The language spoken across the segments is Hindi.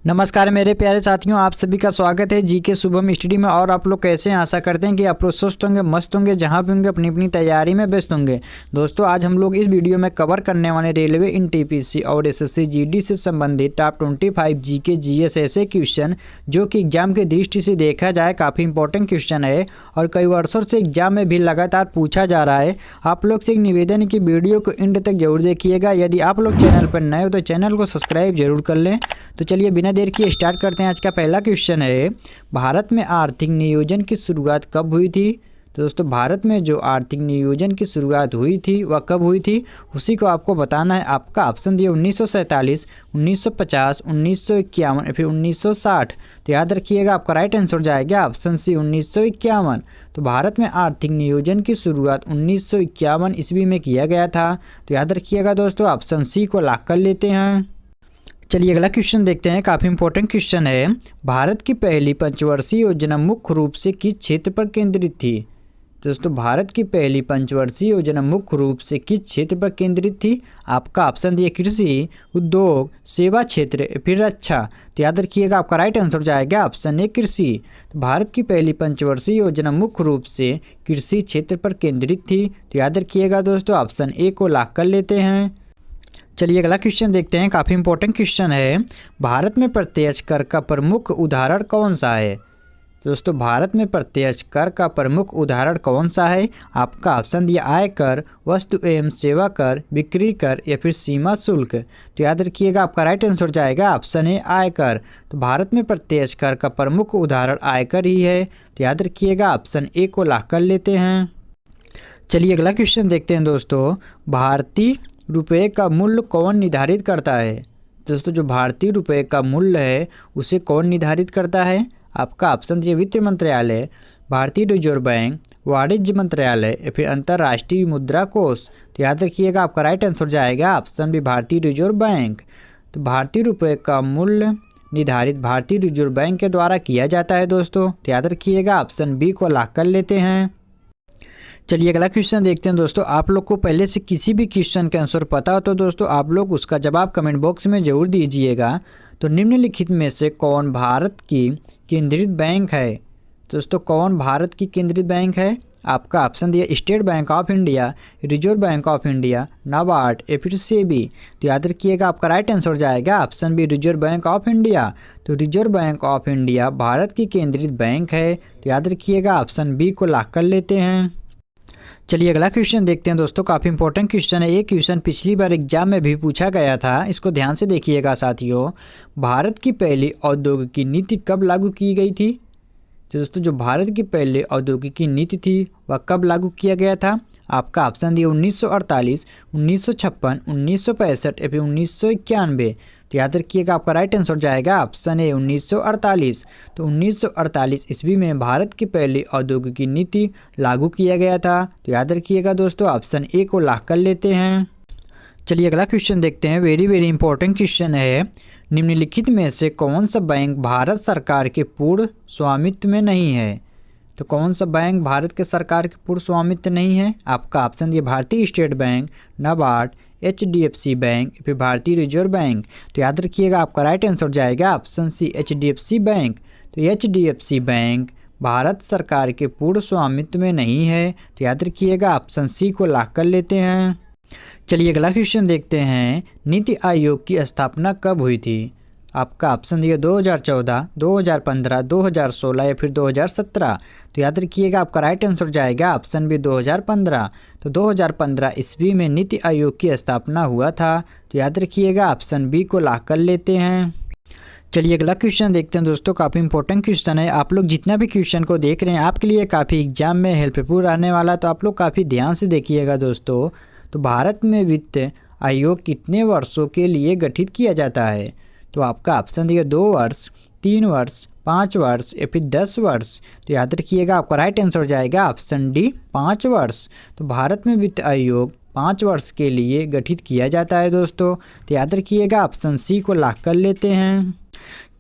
नमस्कार मेरे प्यारे साथियों, आप सभी का स्वागत है जीके शुभम स्टडी में। और आप लोग कैसे हैं? आशा करते हैं कि आप लोग स्वस्थ होंगे, मस्त होंगे, जहां भी होंगे अपनी अपनी तैयारी में व्यस्त होंगे। दोस्तों, आज हम लोग इस वीडियो में कवर करने वाले रेलवे एनटीपीसी और एसएससी जीडी से संबंधित टॉप 25 जीके जीएस ऐसे क्वेश्चन जो कि एग्जाम की दृष्टि से देखा जाए काफ़ी इंपॉर्टेंट क्वेश्चन है और कई वर्षों से एग्जाम में भी लगातार पूछा जा रहा है। आप लोग से एक निवेदन है कि वीडियो को एंड तक जरूर देखिएगा। यदि आप लोग चैनल पर नए हो तो चैनल को सब्सक्राइब जरूर कर लें। तो चलिए बिना देर किए स्टार्ट करते हैं। आज का पहला क्वेश्चन है, भारत में आर्थिक नियोजन की शुरुआत कब हुई थी? तो दोस्तों, भारत में जो आर्थिक नियोजन की शुरुआत हुई थी वह कब हुई थी, उसी को आपको बताना है। आपका ऑप्शन दिया 1947, 1950, 1951 या फिर 1960। तो याद रखिएगा, आपका राइट आंसर जाएगा ऑप्शन सी 1951। तो भारत में आर्थिक नियोजन की शुरुआत 1951 ईस्वी में किया गया था। तो याद रखिएगा दोस्तों, ऑप्शन सी को लॉक कर लेते हैं। चलिए अगला क्वेश्चन देखते हैं, काफ़ी इंपॉर्टेंट क्वेश्चन है। भारत की पहली पंचवर्षीय योजना मुख्य रूप से किस क्षेत्र पर केंद्रित थी? दोस्तों, भारत की पहली पंचवर्षीय योजना मुख्य रूप से किस क्षेत्र पर केंद्रित थी? आपका ऑप्शन दिए कृषि, उद्योग, सेवा क्षेत्र, फिर रक्षा। तो याद रखिएगा, आपका राइट आंसर जाएगा ऑप्शन ए कृषि। तो भारत की पहली पंचवर्षीय योजना मुख्य रूप से कृषि क्षेत्र पर केंद्रित थी। तो याद रखिएगा दोस्तों, ऑप्शन ए को लॉक कर लेते हैं। चलिए अगला क्वेश्चन देखते हैं, काफ़ी इंपॉर्टेंट क्वेश्चन है। भारत में प्रत्यक्ष कर का प्रमुख उदाहरण कौन सा है? दोस्तों, भारत में प्रत्यक्ष कर का प्रमुख उदाहरण कौन सा है? आपका ऑप्शन दिया आयकर, वस्तु एवं सेवा कर, बिक्री कर या फिर सीमा शुल्क। तो याद रखिएगा, आपका राइट आंसर जाएगा ऑप्शन ए आयकर। तो भारत में प्रत्यक्ष कर का प्रमुख उदाहरण आयकर ही है। तो याद रखिएगा, ऑप्शन ए को लॉक कर लेते हैं। चलिए अगला क्वेश्चन देखते हैं दोस्तों, भारतीय रुपये का मूल्य कौन निर्धारित करता है? दोस्तों, जो भारतीय रुपये का मूल्य है उसे कौन निर्धारित करता है? आपका ऑप्शन दिए वित्त मंत्रालय, भारतीय रिजर्व बैंक, वाणिज्य मंत्रालय या फिर अंतर्राष्ट्रीय मुद्रा कोष। तो याद रखिएगा, आपका राइट आंसर जाएगा ऑप्शन बी भारतीय रिजर्व बैंक। तो भारतीय रुपये का मूल्य निर्धारित भारतीय रिजर्व बैंक के द्वारा किया जाता है दोस्तों। तो याद रखिएगा, ऑप्शन बी को लॉक कर लेते हैं। चलिए अगला क्वेश्चन देखते हैं दोस्तों। आप लोग को पहले से किसी भी क्वेश्चन का आंसर पता हो तो दोस्तों आप लोग उसका जवाब कमेंट बॉक्स में ज़रूर दीजिएगा। तो निम्नलिखित में से कौन भारत की केंद्रीय बैंक है? दोस्तों, कौन भारत की केंद्रीय बैंक है? आपका ऑप्शन दिया State Bank of India, Reserve bank of India, NABARD या फिर सेबी। तो याद रखिएगा, आपका राइट आंसर जाएगा option B reserve bank of India. तो Reserve bank of India Bharat की केंद्रीय बैंक है। तो याद रखिएगा, ऑप्शन बी को लॉक कर लेते हैं। चलिए अगला क्वेश्चन देखते हैं दोस्तों, काफ़ी इंपॉर्टेंट क्वेश्चन है। ये क्वेश्चन पिछली बार एग्जाम में भी पूछा गया था, इसको ध्यान से देखिएगा साथियों। भारत की पहली औद्योगिक नीति कब लागू की गई थी? तो दोस्तों, जो भारत की पहली औद्योगिक नीति थी वह कब लागू किया गया था? आपका ऑप्शन दिया 1948, 1956, 1965 या फिर 1991। तो याद रखिएगा, आपका राइट आंसर जाएगा ऑप्शन ए 1948। तो 1948 ईस्वी में भारत की पहली औद्योगिक नीति लागू किया गया था। तो याद रखिएगा दोस्तों, ऑप्शन ए को लॉक कर लेते हैं। चलिए अगला क्वेश्चन देखते हैं, वेरी वेरी इंपॉर्टेंट क्वेश्चन है। निम्नलिखित में से कौन सा बैंक भारत सरकार के पूर्ण स्वामित्व में नहीं है? तो कौन सा बैंक भारत के सरकार के पूर्ण स्वामित्व नहीं है? आपका ऑप्शन दिया Bharatiya state bank, NABARD, HDFC bank, फिर भारतीय रिजर्व बैंक। तो याद रखिएगा, आपका राइट आंसर जाएगा ऑप्शन सी HDFC बैंक। तो HDFC बैंक भारत सरकार के पूर्ण स्वामित्व में नहीं है। तो याद रखिएगा, ऑप्शन सी को लॉक कर लेते हैं। चलिए अगला क्वेश्चन देखते हैं, नीति आयोग की स्थापना कब हुई थी? आपका ऑप्शन दिया 2014, 2015, 2016 या फिर 2017। तो याद रखिएगा, आपका राइट आंसर जाएगा ऑप्शन बी 2015। तो 2015 ईस्वी में नीति आयोग की स्थापना हुआ था। तो याद रखिएगा, ऑप्शन बी को लॉक कर लेते हैं। चलिए अगला क्वेश्चन देखते हैं दोस्तों, काफ़ी इंपॉर्टेंट क्वेश्चन है। आप लोग जितना भी क्वेश्चन को देख रहे हैं आपके लिए काफ़ी एग्जाम में हेल्पफुल रहने वाला, तो आप लोग काफ़ी ध्यान से देखिएगा दोस्तों। तो भारत में वित्त आयोग कितने वर्षों के लिए गठित किया जाता है? तो आपका ऑप्शन दिया 2 वर्ष, 3 वर्ष, 5 वर्ष या फिर 10 वर्ष। तो याद रखिएगा, आपका राइट आंसर जाएगा ऑप्शन डी 5 वर्ष। तो भारत में वित्त आयोग 5 वर्ष के लिए गठित किया जाता है दोस्तों। तो याद रखिएगा, ऑप्शन सी को लॉक कर लेते हैं।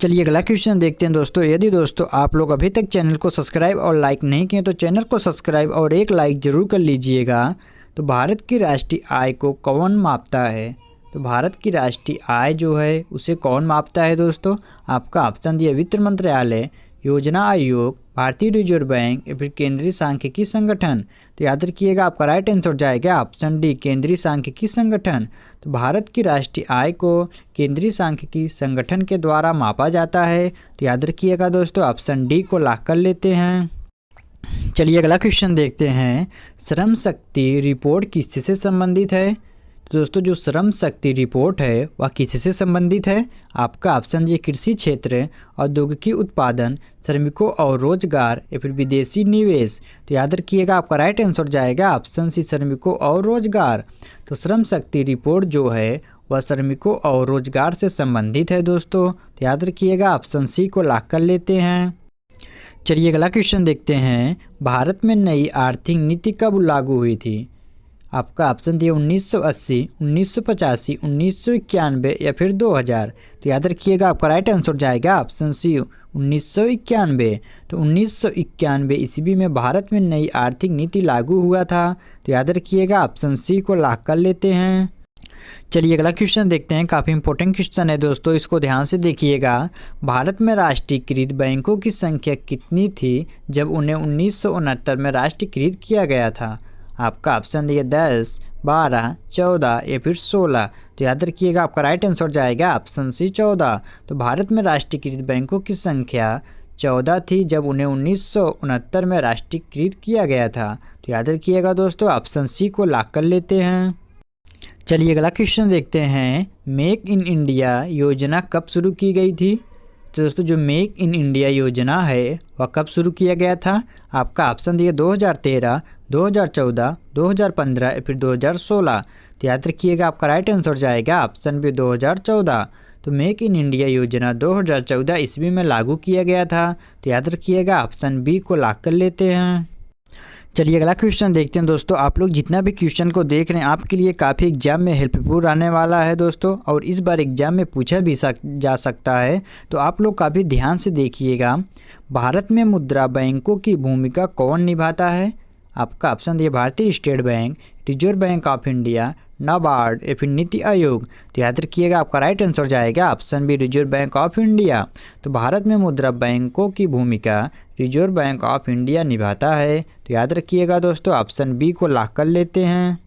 चलिए अगला क्वेश्चन देखते हैं दोस्तों। यदि दोस्तों आप लोग अभी तक चैनल को सब्सक्राइब और लाइक नहीं किए तो चैनल को सब्सक्राइब और एक लाइक ज़रूर कर लीजिएगा। तो भारत की राष्ट्रीय आय को कौन मापता है? तो भारत की राष्ट्रीय आय जो है उसे कौन मापता है दोस्तों? आपका ऑप्शन दिया वित्त मंत्रालय, योजना आयोग, भारतीय रिजर्व बैंक या फिर केंद्रीय सांख्यिकी संगठन। तो याद रखिएगा आपका राइट आंसर जाएगा ऑप्शन डी, केंद्रीय सांख्यिकी संगठन। तो भारत की राष्ट्रीय आय को केंद्रीय सांख्यिकी संगठन के द्वारा मापा जाता है। तो याद रखिएगा दोस्तों ऑप्शन डी को लॉक कर लेते हैं। चलिए अगला क्वेश्चन देखते हैं, श्रम शक्ति रिपोर्ट किससे संबंधित है? तो दोस्तों जो श्रम शक्ति रिपोर्ट है वह किससे संबंधित है? आपका ऑप्शन जी कृषि क्षेत्र, औद्योगिकी उत्पादन, श्रमिकों और रोजगार या फिर विदेशी निवेश। तो याद रखिएगा आपका राइट आंसर जाएगा ऑप्शन सी, श्रमिकों और रोजगार। तो श्रम शक्ति रिपोर्ट जो है वह श्रमिकों और रोजगार से संबंधित है दोस्तों। तो याद रखिएगा ऑप्शन सी को लॉक कर लेते हैं। चलिए अगला क्वेश्चन देखते हैं, भारत में नई आर्थिक नीति कब लागू हुई थी? आपका ऑप्शन दिया 1980, 1985, 1991 या फिर 2000। तो याद रखिएगा आपका राइट आंसर जाएगा ऑप्शन सी 1991। तो 1991 ईस्वी में भारत में नई आर्थिक नीति लागू हुआ था। तो याद रखिएगा ऑप्शन सी को लॉक कर लेते हैं। चलिए अगला क्वेश्चन देखते हैं, काफ़ी इंपॉर्टेंट क्वेश्चन है दोस्तों, इसको ध्यान से देखिएगा। भारत में राष्ट्रीयकृत बैंकों की संख्या कितनी थी जब उन्हें 1969 में राष्ट्रीयकृत किया गया था? आपका ऑप्शन दिया 10, 12, 14 या फिर 16। तो याद रखिएगा आपका राइट आंसर जाएगा ऑप्शन सी 14। तो भारत में राष्ट्रीयकृत बैंकों की संख्या 14 थी जब उन्हें 1969 में राष्ट्रीयकृत किया गया था। तो याद रखिएगा दोस्तों ऑप्शन सी को लॉक कर लेते हैं। चलिए अगला क्वेश्चन देखते हैं, मेक इन इंडिया योजना कब शुरू की गई थी? तो दोस्तों जो मेक इन इंडिया योजना है वह कब शुरू किया गया था? आपका ऑप्शन दिया 2013, 2014, 2015 या फिर 2016। तो याद रखिएगा आपका राइट आंसर जाएगा ऑप्शन बी 2014। तो मेक इन इंडिया योजना 2014 ईस्वी में लागू किया गया था। तो याद रखिएगा ऑप्शन बी को लॉक कर लेते हैं। चलिए अगला क्वेश्चन देखते हैं दोस्तों, आप लोग जितना भी क्वेश्चन को देख रहे हैं आपके लिए काफ़ी एग्जाम में हेल्पफुल आने वाला है दोस्तों, और इस बार एग्जाम में पूछा भी जा सकता है। तो आप लोग काफ़ी ध्यान से देखिएगा, भारत में मुद्रा बैंकों की भूमिका कौन निभाता है? आपका ऑप्शन दिया Bharatiya state bank, reserve bank of India, NABARD या फिर नीति आयोग। तो याद रखिएगा आपका राइट आंसर जाएगा option B reserve bank of India. तो भारत में मुद्रा बैंकों की भूमिका रिजर्व बैंक ऑफ इंडिया निभाता है। तो याद रखिएगा दोस्तों ऑप्शन बी को लॉक कर लेते हैं।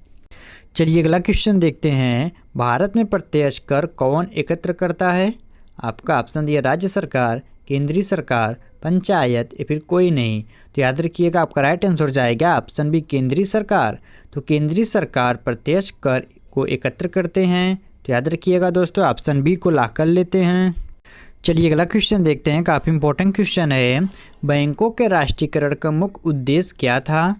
चलिए अगला क्वेश्चन देखते हैं, भारत में प्रत्यक्ष कर कौन एकत्र करता है? आपका ऑप्शन दिया राज्य सरकार, केंद्रीय सरकार, पंचायत या फिर कोई नहीं। तो याद रखिएगा आपका राइट आंसर जाएगा ऑप्शन बी केंद्रीय सरकार। तो केंद्रीय सरकार प्रत्यक्ष कर को एकत्र करते हैं। तो याद रखिएगा दोस्तों ऑप्शन बी को लॉक कर लेते हैं। चलिए अगला क्वेश्चन देखते हैं, काफ़ी इंपॉर्टेंट क्वेश्चन है, बैंकों के राष्ट्रीयकरण का मुख्य उद्देश्य क्या था?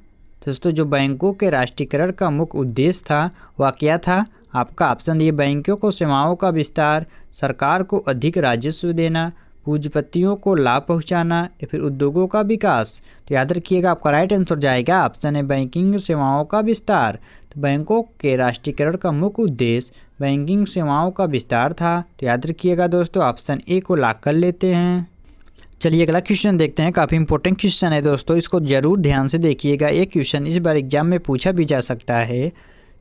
दोस्तों जो बैंकों के राष्ट्रीयकरण का मुख्य उद्देश्य था वह क्या था? आपका ऑप्शन दिए बैंकों को सेवाओं का विस्तार, सरकार को अधिक राजस्व देना, पूंजीपतियों को लाभ पहुंचाना या फिर उद्योगों का विकास। तो याद रखिएगा आपका राइट आंसर जाएगा ऑप्शन है बैंकिंग सेवाओं का विस्तार। तो बैंकों के राष्ट्रीयकरण का मुख्य उद्देश्य बैंकिंग सेवाओं का विस्तार था। तो याद रखिएगा दोस्तों ऑप्शन ए को लॉक कर लेते हैं। चलिए अगला क्वेश्चन देखते हैं, काफ़ी इंपॉर्टेंट क्वेश्चन है दोस्तों, इसको जरूर ध्यान से देखिएगा। एक क्वेश्चन इस बार एग्जाम में पूछा भी जा सकता है।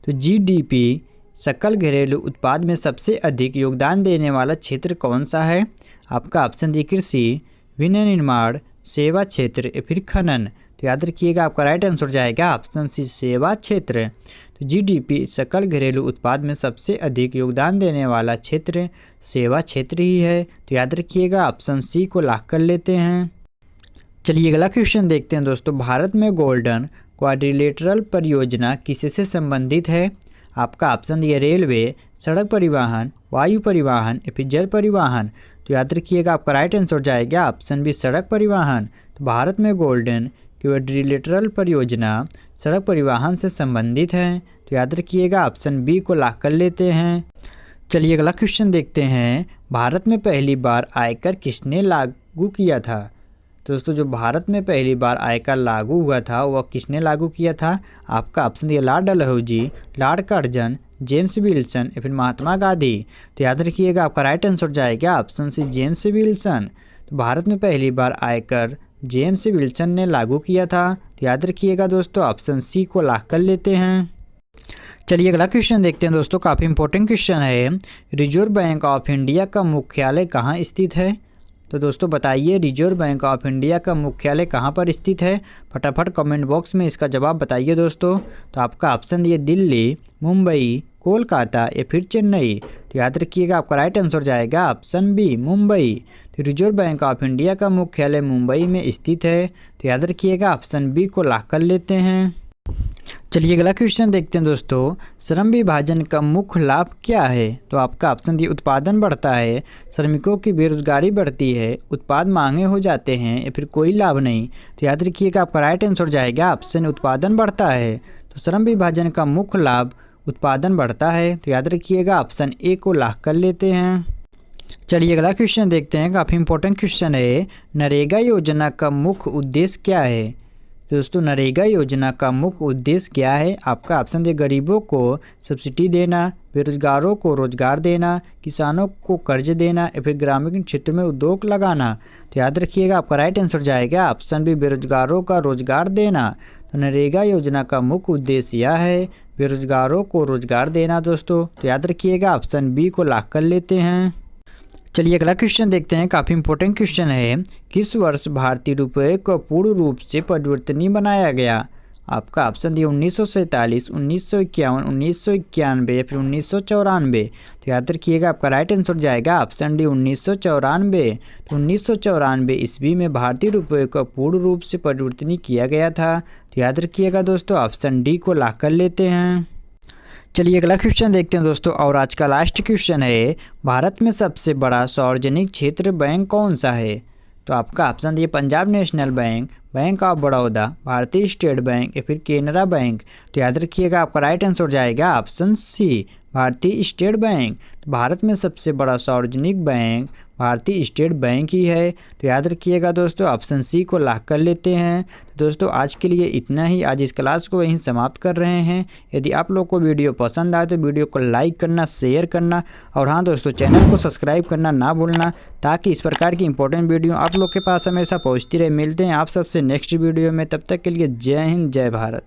तो जीडीपी सकल घरेलू उत्पाद में सबसे अधिक योगदान देने वाला क्षेत्र कौन सा है? आपका ऑप्शन दी कृषि, विनिर्माण, सेवा क्षेत्र या फिर खनन। तो याद रखिएगा आपका राइट आंसर जाएगा ऑप्शन सी सेवा क्षेत्र। तो जीडीपी सकल घरेलू उत्पाद में सबसे अधिक योगदान देने वाला क्षेत्र सेवा क्षेत्र ही है। तो याद रखिएगा ऑप्शन सी को लॉक कर लेते हैं। चलिए अगला क्वेश्चन देखते हैं दोस्तों, भारत में गोल्डन क्वाड्रिलेटरल परियोजना किससे संबंधित है? आपका ऑप्शन दिया रेलवे, सड़क परिवहन, वायु परिवहन या फिर जल परिवहन। तो याद रखिएगा आपका राइट आंसर जाएगा ऑप्शन बी सड़क परिवहन। तो भारत में गोल्डन क्वाड्रिलेटरल परियोजना सड़क परिवहन से संबंधित है। तो याद रखिएगा ऑप्शन बी को लॉक कर लेते हैं। चलिए अगला क्वेश्चन देखते हैं, भारत में पहली बार आयकर किसने लागू किया था? दोस्तों जो भारत में पहली बार आयकर लागू हुआ था वह किसने लागू किया था? आपका ऑप्शन दिया Lord Dalhousie, Lord Curzon, James Wilson या फिर महात्मा गांधी। तो याद रखिएगा आपका राइट आंसर जाएगा ऑप्शन सी जेम्स विल्सन। तो भारत में पहली बार आयकर जेम्स विल्सन ने लागू किया था। तो याद रखिएगा दोस्तों ऑप्शन सी को लॉक कर लेते हैं। चलिए अगला क्वेश्चन देखते हैं दोस्तों, काफ़ी इंपॉर्टेंट क्वेश्चन है। रिजर्व बैंक ऑफ इंडिया का मुख्यालय कहाँ स्थित है? तो दोस्तों बताइए, रिजर्व बैंक ऑफ इंडिया का मुख्यालय कहाँ पर स्थित है? फटाफट कमेंट बॉक्स में इसका जवाब बताइए दोस्तों। तो आपका ऑप्शन दिए दिल्ली, मुंबई, कोलकाता या फिर चेन्नई। तो याद रखिएगा आपका राइट आंसर जाएगा ऑप्शन बी, मुंबई। तो रिजर्व बैंक ऑफ इंडिया का मुख्यालय मुंबई में स्थित है। तो याद रखिएगा ऑप्शन बी को लॉक कर लेते हैं। चलिए अगला क्वेश्चन देखते हैं दोस्तों, श्रम विभाजन का मुख्य लाभ क्या है? तो आपका ऑप्शन दिए उत्पादन बढ़ता है, श्रमिकों की बेरोजगारी बढ़ती है, उत्पाद महंगे हो जाते हैं या फिर कोई लाभ नहीं। तो याद रखिएगा आपका राइट आंसर जाएगा ऑप्शन उत्पादन बढ़ता है। तो श्रम विभाजन का मुख्य लाभ उत्पादन बढ़ता है। तो याद रखिएगा ऑप्शन ए को लॉक कर लेते हैं। चलिए अगला क्वेश्चन देखते हैं, काफ़ी इंपॉर्टेंट क्वेश्चन है। नरेगा योजना का मुख्य उद्देश्य क्या है? तो दोस्तों नरेगा योजना का मुख्य उद्देश्य क्या है? आपका ऑप्शन दे गरीबों को सब्सिडी देना, बेरोजगारों को रोजगार देना, किसानों को कर्ज देना या फिर ग्रामीण क्षेत्र में उद्योग लगाना। तो याद रखिएगा आपका राइट आंसर जाएगा ऑप्शन बी, बेरोजगारों का रोजगार देना। तो नरेगा योजना का मुख्य उद्देश्य यह है बेरोजगारों को रोजगार देना दोस्तों। तो याद रखिएगा ऑप्शन बी को लॉक कर लेते हैं। चलिए अगला क्वेश्चन देखते हैं, काफ़ी इंपॉर्टेंट क्वेश्चन है। किस वर्ष भारतीय रुपये को पूर्ण रूप से परिवर्तनीय बनाया गया? आपका ऑप्शन दिया 1947, 1951, 1991 या फिर 1994। तो याद रखिएगा आपका राइट आंसर जाएगा ऑप्शन डी, 1994। तो 1994 ईस्वी में भारतीय रुपये को पूर्ण रूप से परिवर्तनीय किया गया था। तो याद रखिएगा दोस्तों ऑप्शन डी को लॉक कर लेते हैं। चलिए अगला क्वेश्चन देखते हैं दोस्तों, और आज का लास्ट क्वेश्चन है। भारत में सबसे बड़ा सार्वजनिक क्षेत्र बैंक कौन सा है? तो आपका ऑप्शन दिए Punjab national bank, bank of Baroda, भारतीय स्टेट बैंक या फिर केनरा बैंक। तो याद रखिएगा आपका राइट आंसर जाएगा ऑप्शन सी, भारतीय स्टेट बैंक। तो भारत में सबसे बड़ा सार्वजनिक बैंक भारतीय स्टेट बैंक ही है। तो याद रखिएगा दोस्तों ऑप्शन सी को लॉक कर लेते हैं। तो दोस्तों आज के लिए इतना ही, आज इस क्लास को यहीं समाप्त कर रहे हैं। यदि आप लोग को वीडियो पसंद आए तो वीडियो को लाइक करना, शेयर करना और हाँ दोस्तों चैनल को सब्सक्राइब करना ना भूलना, ताकि इस प्रकार की इंपॉर्टेंट वीडियो आप लोग के पास हमेशा पहुँचती रहे। मिलते हैं आप सबसे नेक्स्ट वीडियो में, तब तक के लिए जय हिंद, जय भारत।